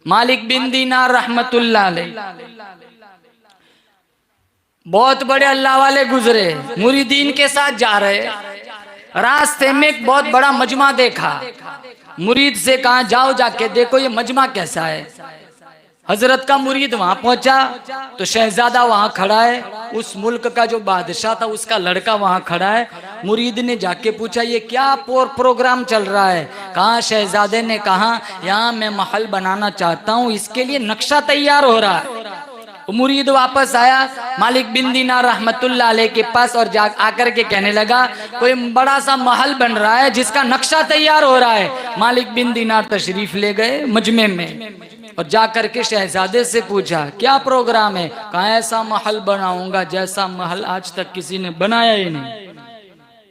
मालिक बिन दीनार रहमतुल्लाह अलैह, बहुत बड़े अल्लाह वाले गुजरे, मुरीदीन के साथ जा रहे, रास्ते में एक बहुत बड़ा मजमा देखा। मुरीद से कहा जाओ जाके देखो ये मजमा कैसा है। हजरत का मुरीद वहां पहुंचा तो शहजादा वहां खड़ा है, उस मुल्क का जो बादशाह था उसका लड़का वहां खड़ा है। मुरीद ने जाके पूछा ये क्या प्रोग्राम चल रहा है। कहा शहजादे ने कहा यहाँ मैं महल बनाना चाहता हूँ, इसके लिए नक्शा तैयार हो रहा है। मुरीद वापस आया मालिक बिन दीनार रहमतुल्लाह अलैह के पास और जा आकर के कहने लगा कोई बड़ा सा महल बन रहा है जिसका नक्शा तैयार हो रहा है। मालिक बिन दीनार तशरीफ ले गए मजमे में और जाकर के शहजादे से पूछा क्या प्रोग्राम है। कहा ऐसा महल बनाऊंगा जैसा महल आज तक किसी ने बनाया ही नहीं।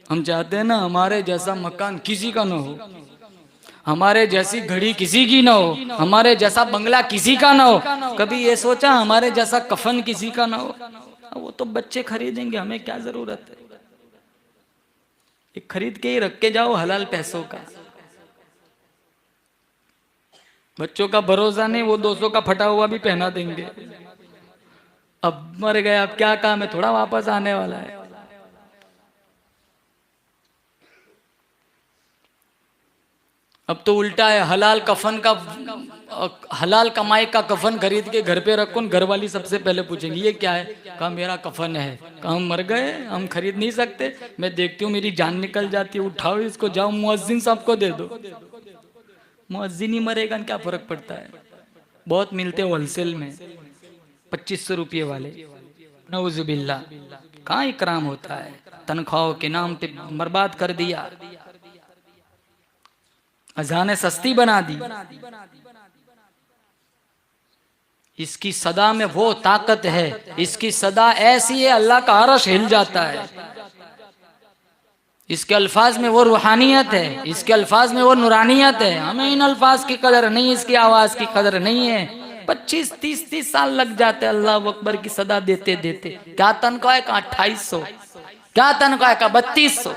हम चाहते हैं ना हमारे जैसा मकान किसी का ना हो, हमारे जैसी घड़ी किसी की ना हो, हमारे जैसा बंगला किसी का ना हो। कभी ये सोचा हमारे जैसा कफन किसी का ना हो। वो तो बच्चे खरीदेंगे, हमें क्या जरूरत है। एक खरीद के ही रख के जाओ हलाल पैसों का। बच्चों का भरोसा नहीं, वो 200 का फटा हुआ भी पहना देंगे। अब मर गए, अब क्या काम है, थोड़ा वापस आने वाला है। अब तो उल्टा है, हलाल कफन का, हलाल कमाई का कफन खरीद के घर पे रखो, घर वाली सबसे पहले पूछेंगी ये क्या है। कहा मेरा कफन है। कहा हम मर गए, हम खरीद नहीं सकते। मैं देखती हूँ मेरी जान निकल जाती है, उठाओ इसको, जाओ मुअज्जिन साहब को दे दो। मुअज्जिन ही मरेगा, क्या फर्क पड़ता है। बहुत मिलते होलसेल में 2500 रुपये वाले, नऊजुबिल्ला। कहाँ इकराम होता है, तनख्वाहों के नाम पे बर्बाद कर दिया, अजाने सस्ती बना दी। इसकी सदा में वो ताकत है, इसकी सदा ऐसी है अल्लाह का अर्श हिल जाता है। इसके अल्फाज में वो रूहानियत है, इसके अल्फाज में वो नूरानियत है। हमें इन अल्फाज की कदर नहीं, इसकी आवाज की कदर नहीं है। 25-30 साल लग जाते अल्लाह अकबर की सदा देते देते। क्या तनख्वाह का 2800, क्या तनख्वाह का 3200।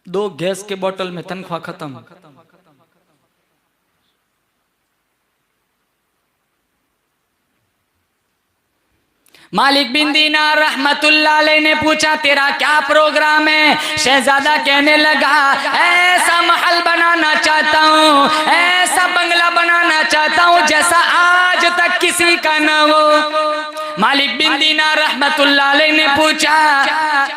2 गैस के बोतल में तनख्वाह खत्म। मालिक बिन दीनार रहमतुल्लाह अलैह ने पूछा तेरा क्या प्रोग्राम है। शहजादा कहने लगा ऐसा महल बनाना चाहता हूँ, ऐसा बंगला बनाना चाहता हूँ जैसा आज तक किसी का न हो। मालिक बिन दीनार रहमतुल्लाह अलैह ने पूछा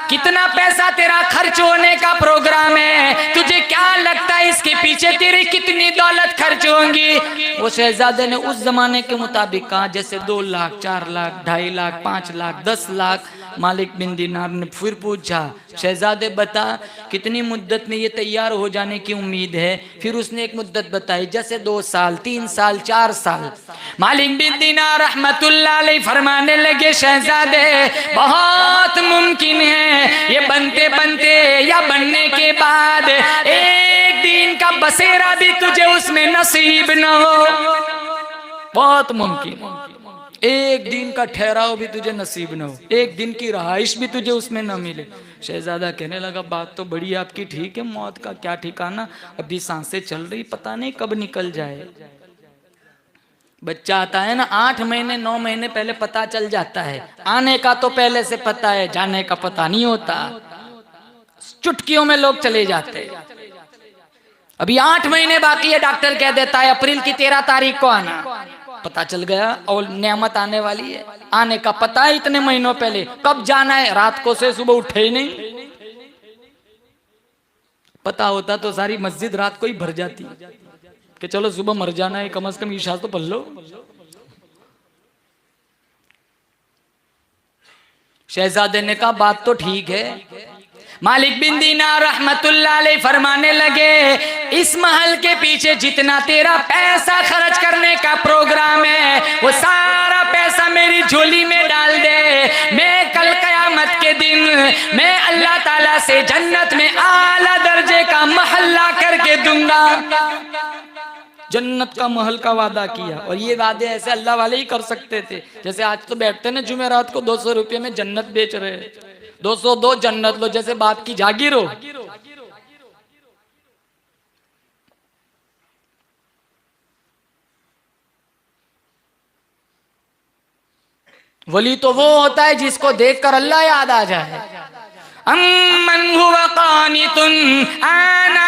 कितना पैसा तेरा खर्च होने का प्रोग्राम है, तुझे क्या लगता है इसके पीछे तेरी कितनी दौलत खर्च होंगी। वो शहजादे ने उस जमाने के मुताबिक कहा जैसे 2 लाख, 4 लाख, 2.5 लाख, 5 लाख, 10 लाख। मालिक बिन दीनार ने फिर पूछा शहजादे बता कितनी मुद्दत में ये तैयार हो जाने की उम्मीद है। फिर उसने एक मुद्दत बताई जैसे 2 साल, 3 साल, 4 साल। मालिक बिन दीनार रहमतुल्लाह अलैह फरमाने लगे शहजादे बहुत मुमकिन है ये बनते बनते या बनने के बाद एक दिन का बसेरा भी तुझे उसमें नसीब न हो। बहुत मुमकिन, एक दिन का ठहराव भी तुझे नसीब न हो, एक दिन की रहाइश भी तुझे उसमें न मिले। शहजादा कहने लगा बात तो बड़ी आपकी ठीक है, मौत का क्या ठिकाना, अभी सांसें चल रही, पता नहीं कब निकल जाए। बच्चा आता है ना 8 महीने 9 महीने पहले पता चल जाता है, आने का तो पहले से पता है, जाने का पता नहीं होता। चुटकियों में लोग चले जाते। अभी 8 महीने बाकी है, डॉक्टर कह देता है अप्रैल की 13 तारीख को आना, पता चल गया और नेमत आने वाली है। आने का पता है इतने महीनों पहले, कब जाना है रात को से सुबह उठे ही नहीं। पता होता तो सारी मस्जिद रात को ही भर जाती कि चलो सुबह मर जाना है, कम से कम ईशा तो पढ़ लो। शहजादे ने कहा बात तो ठीक है। मालिक बिन दीनार रहमतुल्लाह अलैह फरमाने लगे इस महल के पीछे जितना तेरा पैसा खर्च करने का प्रोग्राम है वो सारा पैसा मेरी झोली में डाल दे। मैं कल कयामत के दिन मैं अल्लाह ताला से जन्नत में आला दर्जे का महल ला करके दूंगा। जन्नत का महल का वादा किया। और ये वादे ऐसे अल्लाह वाले ही कर सकते थे। जैसे आज तो बैठते ना जुमेरात को 200 रुपये में जन्नत बेच रहे हैं, 202 जन्नत लो, जैसे बाप की जागीर हो। वली तो वो होता है जिसको देखकर अल्लाह याद आ जाए। अम्मन हुवा कानितुन आना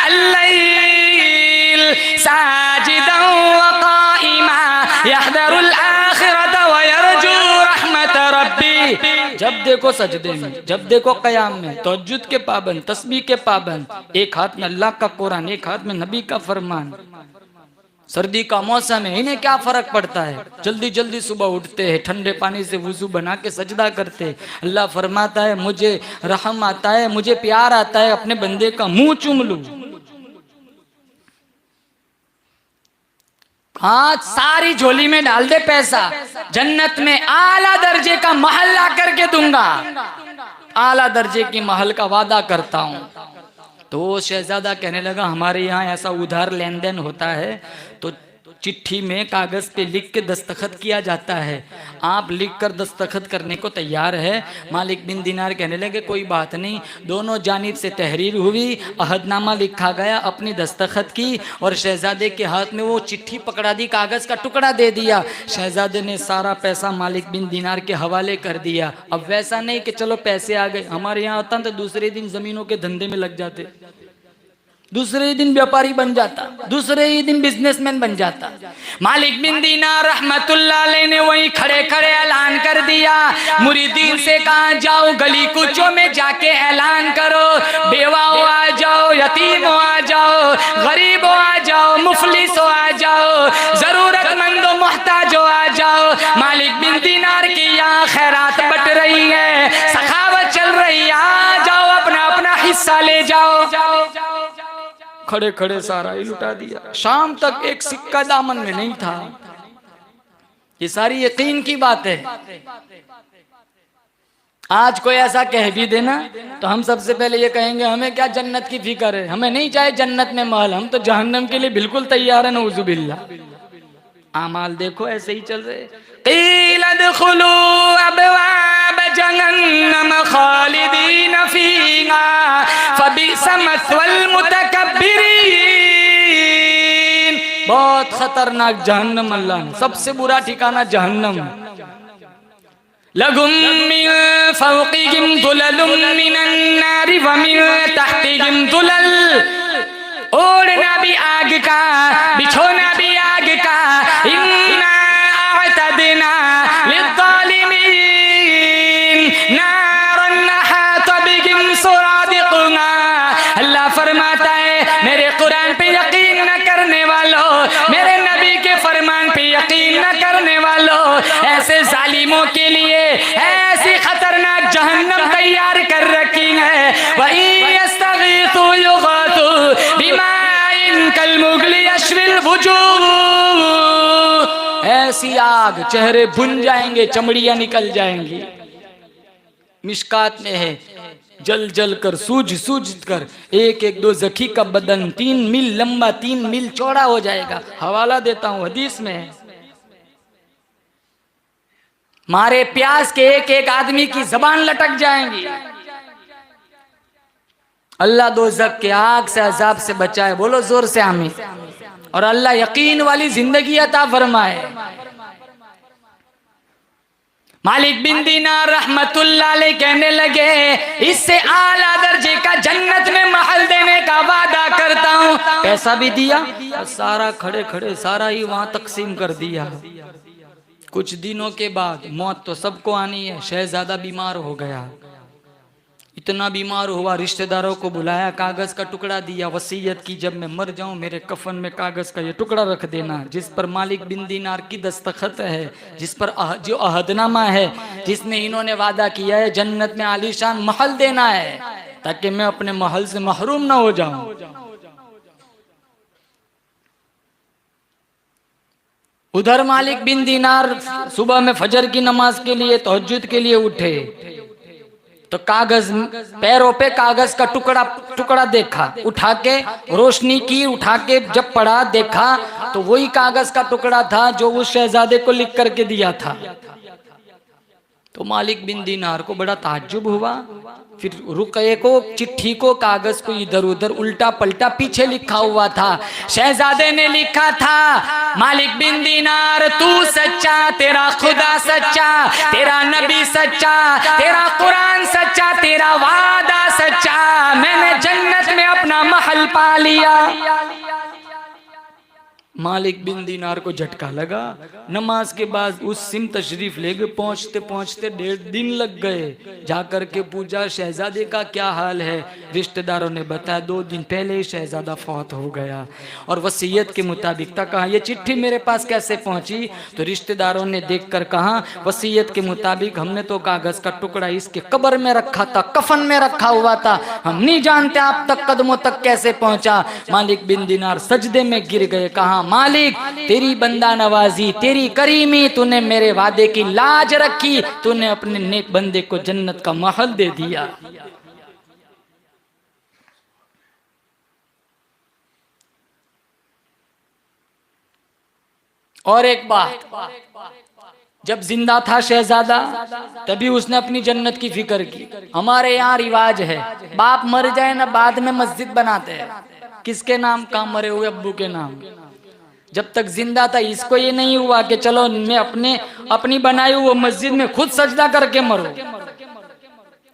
अल-लैल साजिदन व काइमा यहदरुल आखिरत व यरजू रहमत रब्बी। जब देखो सजदे में, जब देखो क़याम में, तहज्जुद के पाबंद, तस्बीह के पाबंद, एक हाथ में अल्लाह का कुरान, एक हाथ में नबी का फरमान। सर्दी का मौसम है, इन्हें क्या फर्क पड़ता है, जल्दी जल्दी सुबह उठते हैं, ठंडे पानी से वुजू बना के सजदा करते हैं। अल्लाह फरमाता है मुझे रहम आता है, मुझे प्यार आता है, अपने बंदे का मुंह चूम लूं। हाथ सारी झोली में डाल दे पैसा, जन्नत में आला दर्जे का महल ला करके दूंगा, आला दर्जे की महल का वादा करता हूं। तो शहजादा कहने लगा हमारे यहाँ ऐसा उधार लेन देन होता है तो चिट्ठी में कागज पे लिख के दस्तखत किया जाता है, आप लिख कर दस्तखत करने को तैयार है? मालिक बिन दिनार कहने लगे कोई बात नहीं। दोनों जानिब से तहरीर हुई, अहदनामा लिखा गया, अपनी दस्तखत की और शहजादे के हाथ में वो चिट्ठी पकड़ा दी, कागज का टुकड़ा दे दिया। शहजादे ने सारा पैसा मालिक बिन दिनार के हवाले कर दिया। अब वैसा नहीं कि चलो पैसे आ गए, हमारे यहाँ होता तो दूसरे दिन जमीनों के धंधे में लग जाते, दूसरे ही दिन व्यापारी बन जाता, दूसरे ही दिन बिजनेसमैन बन जाता। मालिक बिन दीनार रहमतुल्लाह अलैह ने वहीं खड़े खड़े ऐलान कर दिया, मुरीदीन से कहा जाओ गली कुचों में जाके ऐलान करो, बेवाओं आ जाओ, यतीमों आ जाओ, गरीबों आ जाओ, मुफलिसों आ जाओ, जरूरतमंदों मोहताजों आ जाओ। मालिक बिन दीनार की यहाँ खैरात बट रही है, सखावत चल रही है, आ जाओ अपना अपना हिस्सा ले जाओ। खड़े खड़े सारा ही लुटा दिया। शाम तक एक सिक्का दामन में नहीं था। ये सारी यकीन की बात है। आज कोई ऐसा कह भी देना तो हम सबसे पहले ये कहेंगे हमें क्या जन्नत की फिक्र है, हमें नहीं चाहे जन्नत में महल, हम तो जहन्नम के लिए बिल्कुल तैयार है। नऊजुबिल्लाह। आमाल देखो ऐसे ही चल रहे। क़ील अदख़ुलू अबवाब जहन्नम खालिदीन फ़ीहा फ़बिअस मस्वल मुतकब्बिरीन। बहुत खतरनाक जहन्नम, अल्लाह ने सबसे बुरा ठिकाना जहन्नम। लहुम मिन फ़ौक़िहिम ज़ुललुम मिनन नारि व मिन तहतिहिम ज़ुलल। ओढ़ना भी आग का, बिछोना भी आग का। इन्ना अअतदना लिज़्ज़ालिमीन नारन अहात बिहिम सुरादिक़ुहा। अल्लाह फरमाता है मेरे कुरान पे यकीन न करने वालों, मेरे नबी के फरमान पे यकीन न करने वालों, ऐसे जालिमों के लिए ऐसी खतरनाक जहन्नम तैयार कर रखी है। वही यस्तगीथु युगाथु बिमाइन कलमुगली यशविल वुजूह। ऐसी आग, चेहरे भुन जाएंगे, चमड़ियां निकल जाएंगी। मिशकात में है जल जल कर, सूझ सूझ कर एक एक दो जखी का बदन 3 मील लंबा 3 मील चौड़ा हो जाएगा। हवाला देता हूं, हदीस में है। मारे प्यास के एक एक आदमी की जबान लटक जाएंगी। अल्लाह दोज़ख के आग से, अजाब से बचाए। बोलो जोर से आमीन। और अल्लाह यकीन वाली जिंदगी अता फरमाए। मालिक बिन दीनार रहमतुल्लाह अलैह कहने लगे इससे आला दर्जे का जन्नत में महल देने का वादा करता हूं। पैसा भी दिया और सारा खड़े खड़े सारा ही वहां तकसीम कर दिया। कुछ दिनों के बाद मौत तो सबको आनी है। शहजादा बीमार हो गया, इतना बीमार हुआ, रिश्तेदारों को बुलाया, कागज का टुकड़ा दिया, वसीयत की जब मैं मर जाऊं मेरे कफन में कागज का ये टुकड़ा रख देना जिस पर मालिक बिन दीनार की दस्तखत है, जिस पर जो अहदनामा है, जिसमें इन्होंने वादा किया है जन्नत में आलीशान महल देना है ताकि मैं अपने महल से महरूम ना हो जाऊं। उधर मालिक बिन दीनार सुबह में फजर की नमाज के लिए, तहज्जुद के लिए उठे तो कागज, पैरों पे कागज का टुकड़ा देखा, उठा के रोशनी की, उठा के जब पढ़ा देखा तो वही कागज का टुकड़ा था जो उस शहजादे को लिख करके दिया था। तो मालिक बिन दीनार को बड़ा ताज्जुब हुआ। फिर रुकये को चिट्ठी को कागज को इधर उधर उल्टा पलटा पीछे लिखा हुआ था। शहजादे ने लिखा था, मालिक बिन दीनार तू सच्चा, तेरा खुदा सच्चा, तेरा नबी सच्चा, तेरा कुरान सच्चा, तेरा वादा सच्चा, मैंने जन्नत में अपना महल पा लिया। मालिक बिन दीनार को झटका लगा। नमाज के बाद उस सिम तशरीफ ले गए। पहुंचते पहुंचते 1.5 दिन लग गए। जाकर के पूछा शहजादे का क्या हाल है। रिश्तेदारों ने बताया 2 दिन पहले ही शहजादा फौत हो गया और वसीयत के मुताबिक था। कहा ये चिट्ठी मेरे पास कैसे पहुंची? तो रिश्तेदारों ने देखकर कहा वसीयत के मुताबिक हमने तो कागज का टुकड़ा इसके कब्र में रखा था, कफन में रखा हुआ था, हम नहीं जानते आप तक कदमों तक कैसे पहुंचा। मालिक बिन दीनार सजदे में गिर गए। कहा मालिक तेरी बंदा नवाजी, तेरी करीमी, तूने मेरे वादे की लाज रखी, तूने अपने नेक बंदे को जन्नत का महल दे दिया। और एक बात, जब जिंदा था शहजादा तभी उसने अपनी जन्नत की फिक्र की। हमारे यहाँ रिवाज है बाप मर जाए ना बाद में मस्जिद बनाते हैं। किसके नाम? का मरे हुए अब्बू के नाम। जब तक जिंदा था इसको ये नहीं हुआ कि चलो मैं अपनी बनाई हुई मस्जिद में खुद सजदा करके मरूं।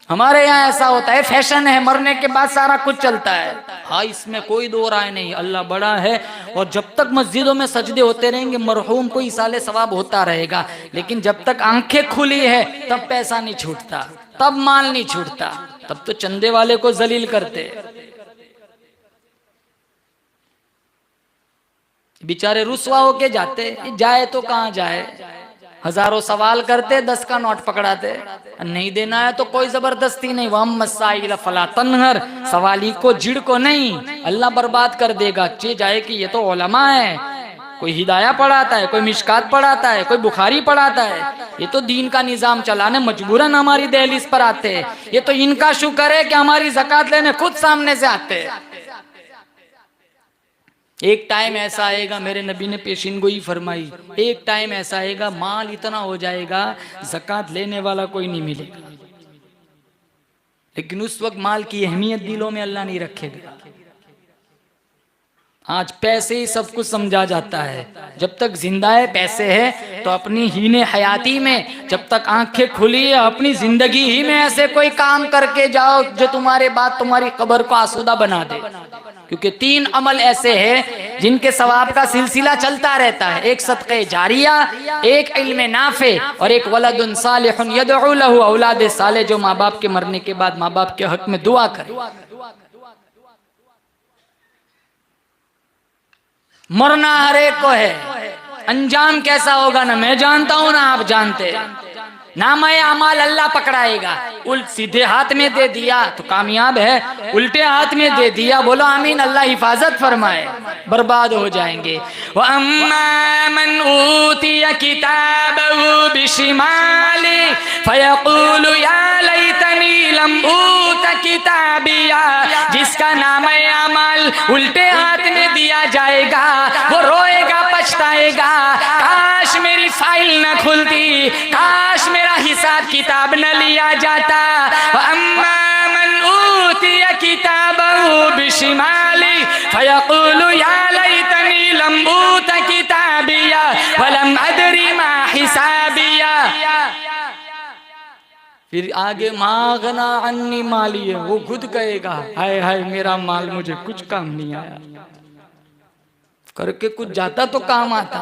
हमारे यहाँ ऐसा होता है, फैशन है, मरने के बाद सारा कुछ चलता है। हाँ इसमें कोई दो राय नहीं, अल्लाह बड़ा है और जब तक मस्जिदों में सजदे होते रहेंगे मरहूम को इसाले सवाब होता रहेगा। लेकिन जब तक आंखें खुली है तब पैसा नहीं छूटता, तब माल नहीं छूटता, तब तो चंदे वाले को जलील करते। बेचारे रुसवा होके जाते, जाए तो कहाँ जाए, हजारों सवाल करते, 10 का नोट पकड़ाते। नहीं देना है तो कोई जबरदस्ती नहीं। वम मसाइल फला तनहर, सवाली को जिड़ को नहीं, अल्लाह बर्बाद कर देगा। चे जाए कि ये तो उलमा है, कोई हिदाया पढ़ाता है, कोई मिशकात पढ़ाता है, कोई बुखारी पढ़ाता है, ये तो दीन का निजाम चलाने मजबूरन हमारी दहलीज पर आते हैं। ये तो इनका शुक्र है कि हमारी ज़कात लेने खुद सामने से आते हैं। एक टाइम ऐसा आएगा, मेरे नबी ने पेशिनगोई फरमाई, एक टाइम ऐसा आएगा माल इतना हो जाएगा ज़कात लेने वाला कोई नहीं मिलेगा। लेकिन उस वक्त माल की अहमियत दिलों में अल्लाह नहीं रखेगा। आज पैसे ही सब कुछ समझा जाता है। जब तक जिंदा है पैसे है तो अपनी हीने हयाती में, जब तक आंखें खुली है अपनी जिंदगी ही में ऐसे कोई काम करके जाओ जो तुम्हारे बाद तुम्हारी कब्र को आसूदा बना दे। क्योंकि 3 अमल ऐसे हैं जिनके सवाब का सिलसिला चलता रहता है। एक सदक़े जारिया, एक इल्म नाफे और एक वलदुन सालिहुन यदउ लहु, औलाद साले जो माँ बाप के मरने के बाद माँ बाप के हक में दुआ करे। मरना हर एक को है, अंजाम कैसा होगा ना मैं जानता हूं ना आप जानते। नामाए अमाल अल्लाह पकड़ाएगा। सीधे हाथ में दे दिया तो कामयाब है, उल्टे हाथ में दे दिया बोलो आमीन, अल्लाह हिफाजत फरमाए, बर्बाद हो जाएंगे। व अम्मा मन ऊतिया किताबहु बिशिमाली फयक़ूलु या लैतनी लम ऊत किताबिया, जिसका नामाए अमाल उल्टे हाथ में दिया जाएगा वो रोएगा, पछताएगा, काश मेरी फाइल न खुलती, काश मेरा हिसाब किताब न लिया जाता। अम्मा मन ऊतिया किताबहु बिशिमाली फयक़ूलु या लैतनी लम ऊत किताबिया वलम अदरी मा हिसाबिया। फिर आगे मागना अन्नी माली है, वो खुद कहेगा हाय हाय मेरा माल मुझे कुछ काम नहीं आया, करके कुछ जाता तो काम आता।